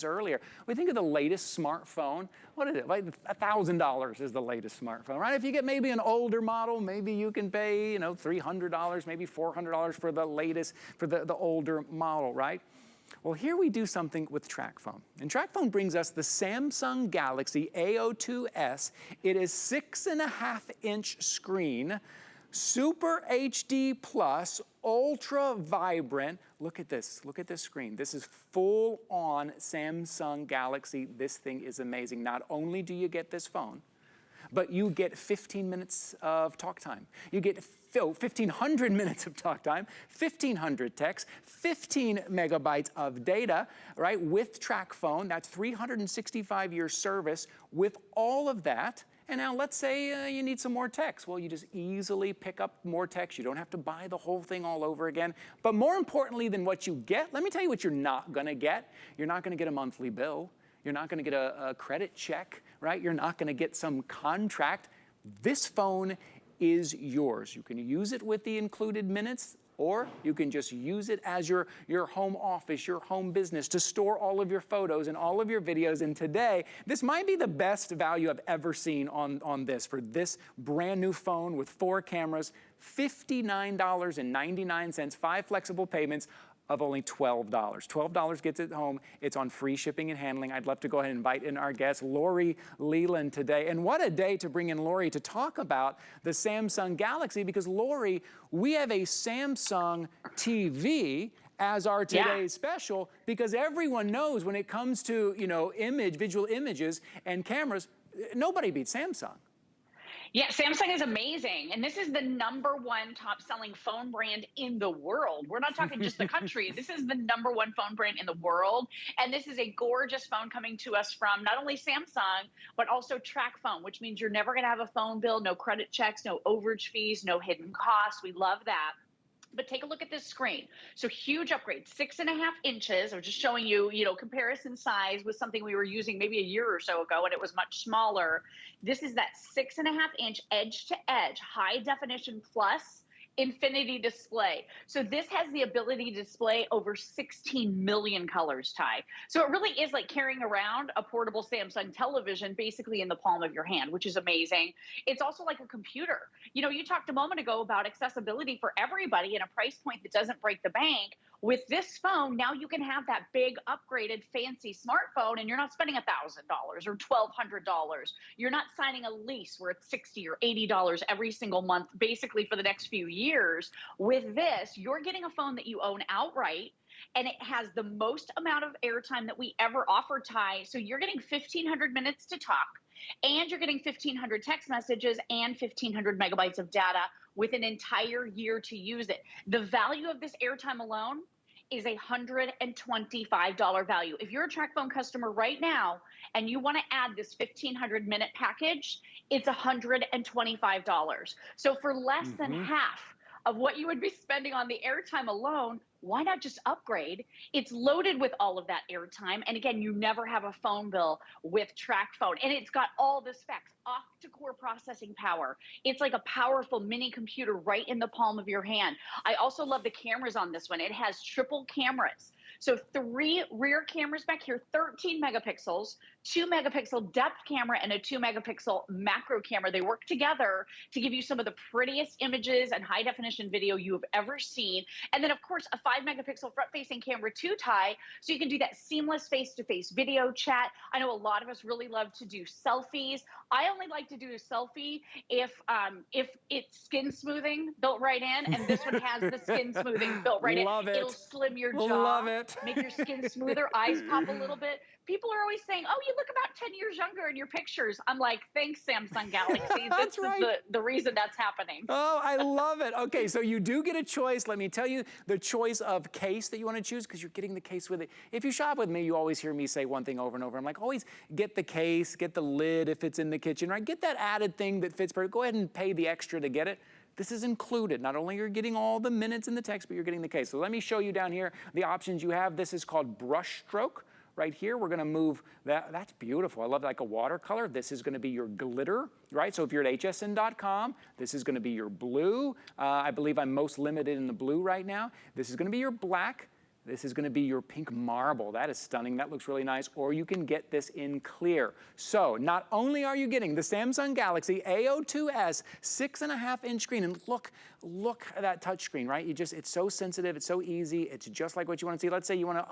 earlier. We think of the latest smartphone. What is it? Like $1,000 is the latest smartphone, right? If you get maybe an older model, maybe you can pay, you know, $300, maybe $400 for the latest, for the older model, right? Well, here we do something with Tracfone. And Tracfone brings us the Samsung Galaxy A02s. It is 6.5-inch screen, Super HD Plus, ultra vibrant. Look at this screen. This is full on Samsung Galaxy. This thing is amazing. Not only do you get this phone, but you get 15 minutes of talk time. You get 1,500 minutes of talk time, 1,500 texts, 15 megabytes of data, right? With Tracfone, that's 365-year service with all of that. And now let's say you need some more text. Well, you just easily pick up more text. You don't have to buy the whole thing all over again. But more importantly than what you get, let me tell you what you're not gonna get. You're not gonna get a monthly bill. You're not gonna get a credit check, right? You're not gonna get some contract. This phone is yours. You can use it with the included minutes, or you can just use it as your home office, your home business, to store all of your photos and all of your videos. And today, this might be the best value I've ever seen on this, for this brand new phone with 4 cameras, $59.99, 5 flexible payments of only $12. $12 gets it home. It's on free shipping and handling. I'd love to go ahead and invite in our guest, Lori Leland, today. And what a day to bring in Lori to talk about the Samsung Galaxy, because Lori, we have a Samsung TV as our today's special, because everyone knows when it comes to, you know, visual images and cameras, nobody beats Samsung. Yeah, Samsung is amazing. And this is the #1 top-selling phone brand in the world. We're not talking just the country. This is the #1 phone brand in the world. And this is a gorgeous phone coming to us from not only Samsung, but also Tracfone, which means you're never going to have a phone bill, no credit checks, no overage fees, no hidden costs. We love that. But take a look at this screen. So huge upgrade, 6.5 inches. I'm just showing you, comparison size with something we were using maybe a year or so ago, and it was much smaller. This is that 6.5-inch edge-to-edge high definition plus infinity display. So this has the ability to display over 16 million colors, Ty. So it really is like carrying around a portable Samsung television basically in the palm of your hand, which is amazing. It's also like a computer. You talked a moment ago about accessibility for everybody and a price point that doesn't break the bank. With this phone, now you can have that big upgraded fancy smartphone and you're not spending $1,000 or $1,200. You're not signing a lease where it's $60 or $80 every single month, basically for the next few years. With this, you're getting a phone that you own outright, and it has the most amount of airtime that we ever offer, Ty. So you're getting 1,500 minutes to talk, and you're getting 1,500 text messages and 1,500 megabytes of data with an entire year to use it. The value of this airtime alone is a $125 value. If you're a Tracfone customer right now and you want to add this 1,500-minute package, it's $125. So for less than half of what you would be spending on the airtime alone, why not just upgrade? It's loaded with all of that airtime. And again, you never have a phone bill with Tracfone. And it's got all the specs, Octa-Core processing power. It's like a powerful mini computer right in the palm of your hand. I also love the cameras on this one. It has triple cameras. So 3 rear cameras back here, 13 megapixels, 2 megapixel depth camera, and a 2 megapixel macro camera. They work together to give you some of the prettiest images and high definition video you have ever seen. And then of course, a 5 megapixel front facing camera too, Ty. So you can do that seamless face-to-face video chat. I know a lot of us really love to do selfies. I only like to do a selfie if it's skin smoothing built right in, and this one has the skin smoothing built right in. It'll slim your jaw. Love it. Make your skin smoother, eyes pop a little bit. People are always saying, oh, you look about 10 years younger in your pictures. I'm like, thanks, Samsung Galaxy. This is the reason that's happening. Oh, I love it. Okay, so you do get a choice. Let me tell you the choice of case that you want to choose, because you're getting the case with it. If you shop with me, you always hear me say one thing over and over. I'm like, always get the case, get the lid if it's in the kitchen, right? Get that added thing that fits perfect. Go ahead and pay the extra to get it. This is included. Not only you're getting all the minutes in the text, but you're getting the case. So let me show you down here the options you have. This is called brush stroke. Right here, we're gonna move that. That's beautiful. I love like a watercolor. This is gonna be your glitter, right? So if you're at hsn.com, this is gonna be your blue. I believe I'm most limited in the blue right now. This is gonna be your black. This is going to be your pink marble. That is stunning. That looks really nice. Or you can get this in clear. So not only are you getting the Samsung Galaxy A02s 6.5-inch screen, and look at that touch screen, right? It's so sensitive. It's so easy. It's just like what you want to see. Let's say you want to,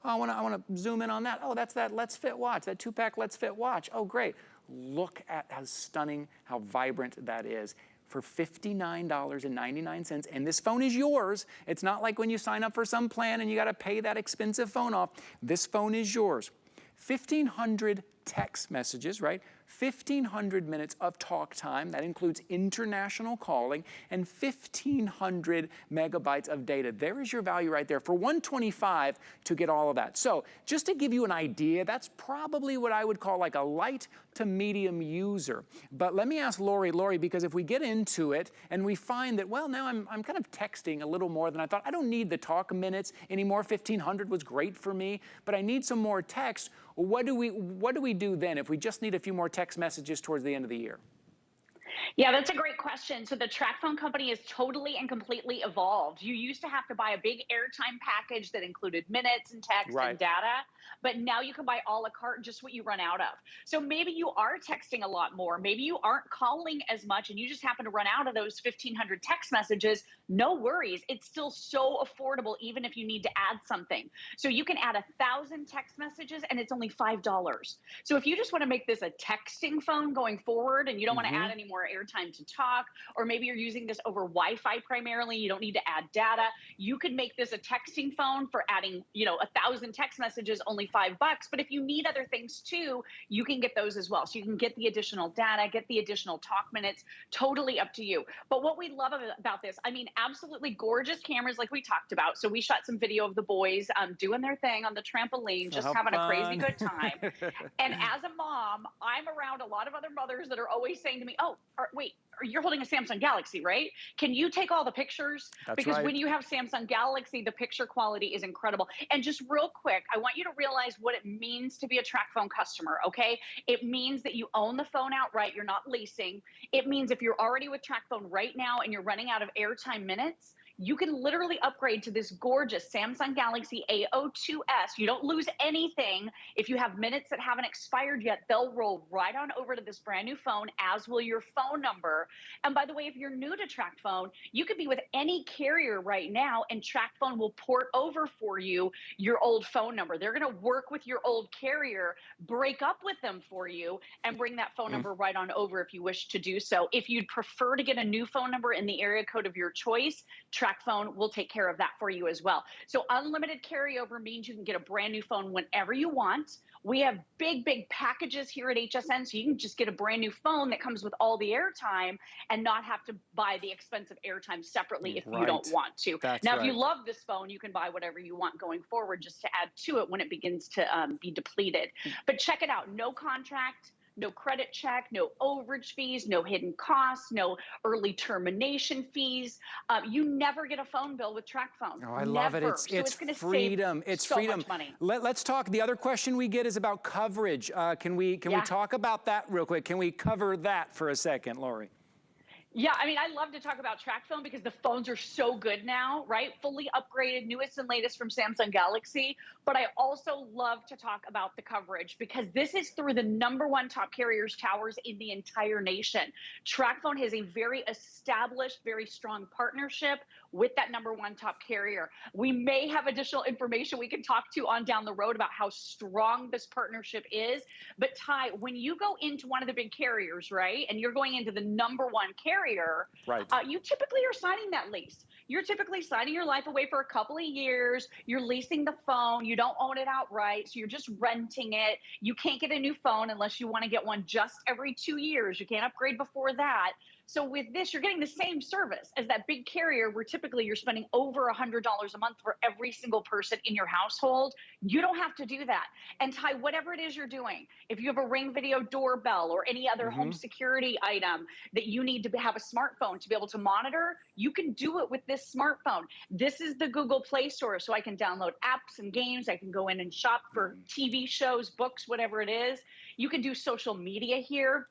I want to zoom in on that. Oh, that's that Let's Fit watch, that 2-pack Let's Fit watch. Oh, great. Look at how stunning, how vibrant that is. For $59.99, and this phone is yours. It's not like when you sign up for some plan and you got to pay that expensive phone off. This phone is yours. 1,500 text messages, right? 1,500 minutes of talk time. That includes international calling, and 1,500 megabytes of data. There is your value right there for $125 to get all of that. So just to give you an idea, that's probably what I would call like a light to medium user. But let me ask Lori, because if we get into it and we find that, well, now I'm kind of texting a little more than I thought. I don't need the talk minutes anymore. 1,500 was great for me, but I need some more text. What do we do then if we just need a few more text messages towards the end of the year? Yeah, that's a great question. So the Tracfone company is totally and completely evolved. You used to have to buy a big airtime package that included minutes and text and data, but now you can buy a la carte just what you run out of. So maybe you are texting a lot more. Maybe you aren't calling as much and you just happen to run out of those 1,500 text messages. No worries. It's still so affordable, even if you need to add something. So you can add 1,000 text messages and it's only $5. So if you just want to make this a texting phone going forward and you don't want to add any more airtime to talk, or maybe you're using this over Wi-Fi primarily, you don't need to add data, you could make this a texting phone for adding, 1,000 text messages, only $5. But if you need other things too, you can get those as well. So you can get the additional data, get the additional talk minutes, totally up to you. But what we love about this, I mean, absolutely gorgeous cameras like we talked about. So we shot some video of the boys doing their thing on the trampoline, just having a crazy good time. And as a mom, I'm around a lot of other mothers that are always saying to me, wait, you're holding a Samsung Galaxy, right? Can you take all the pictures? Because when you have Samsung Galaxy, the picture quality is incredible. And just real quick, I want you to realize what it means to be a Tracfone customer, okay? It means that you own the phone outright. You're not leasing. It means if you're already with Tracfone right now and you're running out of airtime minutes, you can literally upgrade to this gorgeous Samsung Galaxy A02s. You don't lose anything. If you have minutes that haven't expired yet, they'll roll right on over to this brand new phone, as will your phone number. And by the way, if you're new to Tracfone, you could be with any carrier right now, and Tracfone will port over for you your old phone number. They're going to work with your old carrier, break up with them for you, and bring that phone number right on over if you wish to do so. If you'd prefer to get a new phone number in the area code of your choice, Tracfone will take care of that for you as well. So unlimited carryover means you can get a brand new phone whenever you want. We have big packages here at HSN, so you can just get a brand new phone that comes with all the airtime and not have to buy the expensive airtime separately if you don't want to. Now, if you love this phone, you can buy whatever you want going forward just to add to it when it begins to be depleted. But check it out. No contract, no credit check, no overage fees, no hidden costs, no early termination fees. You never get a phone bill with Tracfone. Oh, I love it. It's freedom. It's freedom. Much money. Let's talk. The other question we get is about coverage. Can we talk about that real quick? Can we cover that for a second, Lori? Yeah, I mean, I love to talk about Tracfone because the phones are so good now, right? Fully upgraded, newest and latest from Samsung Galaxy. But I also love to talk about the coverage because this is through the #1 top carriers towers in the entire nation. Tracfone has a very established, very strong partnership with that #1 top carrier. We may have additional information we can talk to on down the road about how strong this partnership is. But Ty, when you go into one of the big carriers, right, and you're going into the #1 carrier, you typically are signing that lease. You're typically signing your life away for a couple of years. You're leasing the phone. You don't own it outright, so you're just renting it. You can't get a new phone unless you want to get one just every 2 years. You can't upgrade before that. So with this, you're getting the same service as that big carrier where typically you're spending over $100 a month for every single person in your household. You don't have to do that. And Ty, whatever it is you're doing, if you have a Ring video doorbell or any other home security item that you need to have a smartphone to be able to monitor, you can do it with this smartphone. This is the Google Play Store, so I can download apps and games. I can go in and shop for TV shows, books, whatever it is. You can do social media here.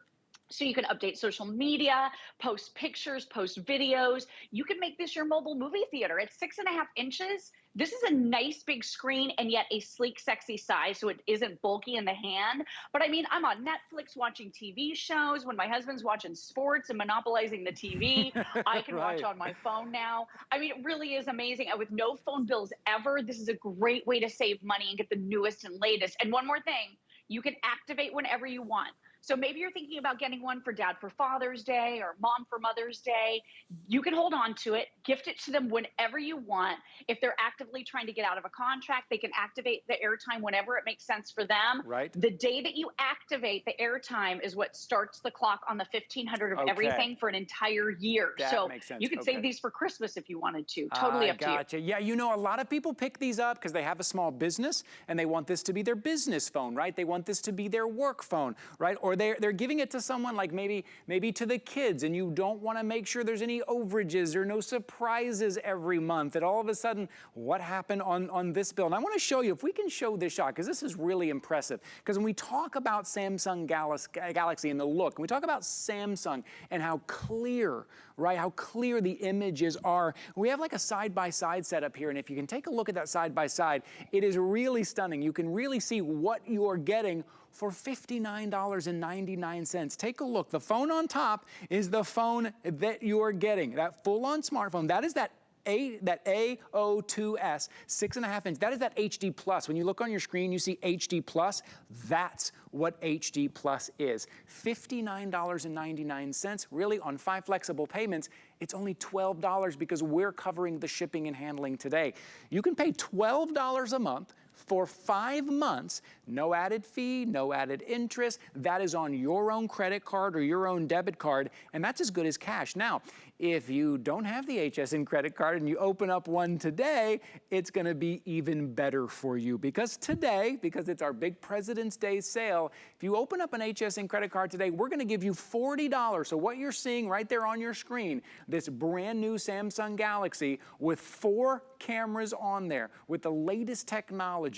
So you can update social media, post pictures, post videos. You can make this your mobile movie theater. It's 6.5 inches. This is a nice big screen and yet a sleek, sexy size, so it isn't bulky in the hand. But I mean, I'm on Netflix watching TV shows. When my husband's watching sports and monopolizing the TV, I can watch Right. on my phone now. I mean, it really is amazing. And with no phone bills ever, this is a great way to save money and get the newest and latest. And one more thing, you can activate whenever you want. So maybe you're thinking about getting one for dad for Father's Day or mom for Mother's Day. You can hold on to it, gift it to them whenever you want. If they're actively trying to get out of a contract, they can activate the airtime whenever it makes sense for them. Right. The day that you activate the airtime is what starts the clock on the 1,500 of Okay. everything for an entire year. That so makes sense. you could Okay. save these for Christmas if you wanted to. Totally up to you. Gotcha. Yeah, you know, a lot of people pick these up because they have a small business and they want this to be their business phone, right? They want this to be their work phone, right? Or they're giving it to someone like maybe to the kids, and you don't want to make sure there's any overages or no surprises every month. And all of a sudden, what happened on this bill? And I want to show you, if we can show this shot, because this is really impressive. Because when we talk about Samsung Galaxy and the look, and we talk about Samsung and how clear, right, how clear the images are, we have like a side-by-side setup here, and if you can take a look at that side-by-side, it is really stunning. You can really see what you're getting for $59.99. Take a look. The phone on top is the phone that you're getting. That full-on smartphone, that is that A02s 6.5 inch. That is that HD Plus. When you look on your screen, you see HD Plus. That's what HD Plus is. $59.99. Really, on 5 flexible payments, it's only $12 because we're covering the shipping and handling today. You can pay $12 a month for 5 months, no added fee, no added interest. That is on your own credit card or your own debit card, and that's as good as cash. Now, if you don't have the HSN credit card and you open up one today, it's gonna be even better for you because today, because it's our big President's Day sale, if you open up an HSN credit card today, we're gonna give you $40. So what you're seeing right there on your screen, this brand new Samsung Galaxy with 4 cameras on there, with the latest technology,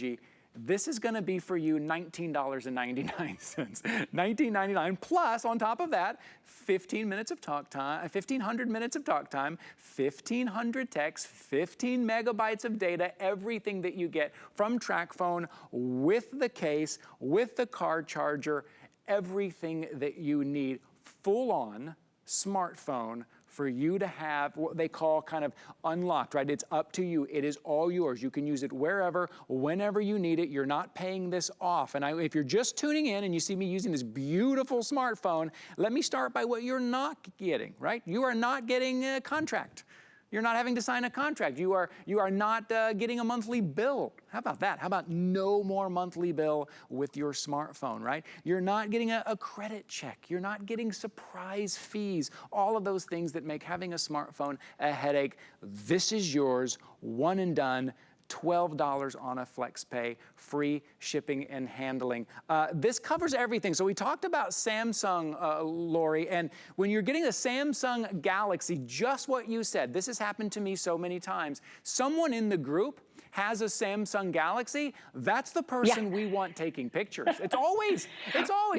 this is gonna be for you $19.99. $19.99 plus, on top of that, 15 minutes of talk time, 1,500 minutes of talk time, 1,500 texts, 15 megabytes of data, everything that you get from Tracfone with the case, with the car charger, everything that you need, full-on smartphone for you to have what they call kind of unlocked, right? It's up to you. It is all yours. You can use it wherever, whenever you need it. You're not paying this off. And if you're just tuning in and you see me using this beautiful smartphone, let me start by what you're not getting, right? You are not getting a contract. You're not having to sign a contract. You are not getting a monthly bill. How about that? How about no more monthly bill with your smartphone, right? You're not getting a credit check. You're not getting surprise fees. All of those things that make having a smartphone a headache. This is yours, one and done. $12 on a flex pay, free shipping and handling. This covers everything. So we talked about Samsung, Lori, and when you're getting a Samsung Galaxy, just what you said, this has happened to me so many times. Someone in the group has a Samsung Galaxy, that's the person we want taking pictures. It's always,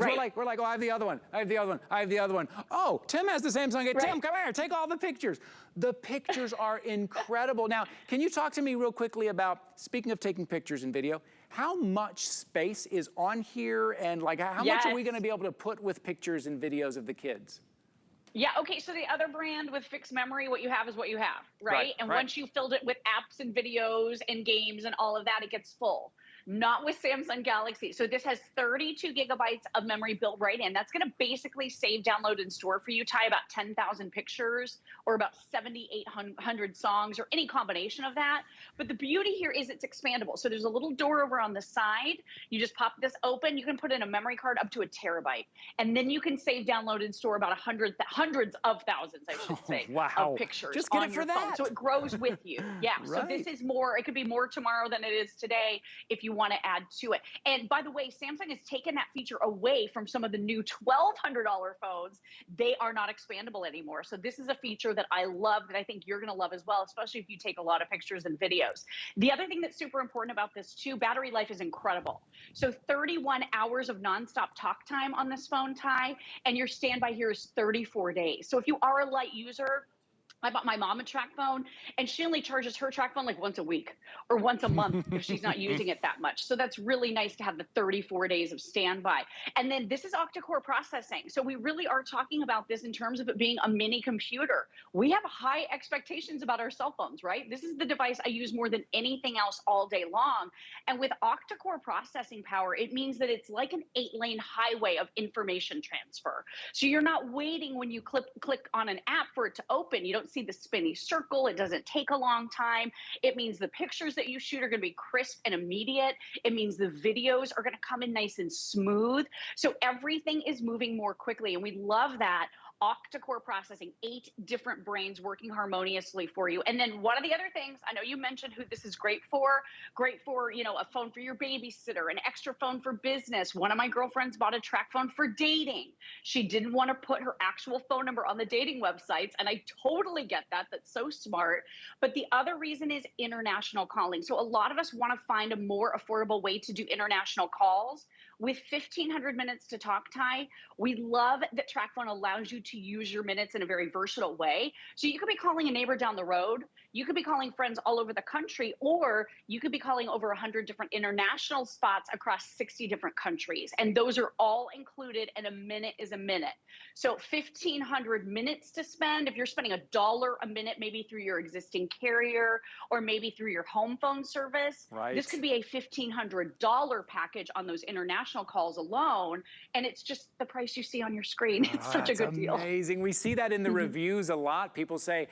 Right. we're like, oh, I have the other one, I have the other one, I have the other one. Oh, Tim has the Samsung, Right. Tim, come here, take all the pictures. The pictures are incredible. Now, can you talk to me real quickly about, speaking of taking pictures and video, how much space is on here and like how much are we gonna be able to put with pictures and videos of the kids? Yeah, okay, so the other brand with fixed memory, what you have is what you have, right? And once you filled it with apps and videos and games and all of that, it gets full. Not with Samsung Galaxy. So this has 32 gigabytes of memory built right in. That's gonna basically save, download, and store for you, Ty, about 10,000 pictures or about 7,800 songs or any combination of that. But the beauty here is it's expandable. So there's a little door over on the side. You just pop this open. You can put in a memory card up to a terabyte. And then you can save, download, and store about hundreds of thousands, I should say, of pictures Just get on it your for phone. that. So it grows with you. Yeah, so Right. this is more, it could be more tomorrow than it is today if you want to add to it. And by the way, Samsung has taken that feature away from some of the new $1,200 phones. They are not expandable anymore. So this is a feature that I love, that I think you're going to love as well, especially if you take a lot of pictures and videos. The other thing that's super important about this too, battery life is incredible. So 31 hours of nonstop talk time on this phone, Ty, and your standby here is 34 days. So if you are a light user, I bought my mom a Tracfone, and she only charges her Tracfone like once a week or once a month if she's not using it that much. So that's really nice to have the 34 days of standby. And then this is Octa-Core Processing. So we really are talking about this in terms of it being a mini computer. We have high expectations about our cell phones, right? This is the device I use more than anything else all day long. And with Octa-Core processing power, it means that it's like an 8-lane highway of information transfer. So you're not waiting when you click on an app for it to open. You don't see the spinny circle. It doesn't take a long time. It means the pictures that you shoot are going to be crisp and immediate. It means the videos are going to come in nice and smooth. So everything is moving more quickly, and we love that. Octa-Core processing, 8 different brains working harmoniously for you. And then one of the other things, I know you mentioned who this is great for, you know, a phone for your babysitter, an extra phone for business. One of my girlfriends bought a Tracfone for dating. She didn't want to put her actual phone number on the dating websites, and I totally get that. That's so smart. But the other reason is international calling. So a lot of us want to find a more affordable way to do international calls. With 1,500 minutes to talk, Ty, we love that Tracfone allows you to use your minutes in a very versatile way. So you could be calling a neighbor down the road, you could be calling friends all over the country, or you could be calling over 100 different international spots across 60 different countries. And those are all included, and a minute is a minute. So 1,500 minutes to spend. If you're spending $1 a minute, maybe through your existing carrier or maybe through your home phone service, Right. this could be a $1,500 package on those international calls alone. And it's just the price you see on your screen. It's such a That's good deal. amazing. We see that in the reviews a lot. People say,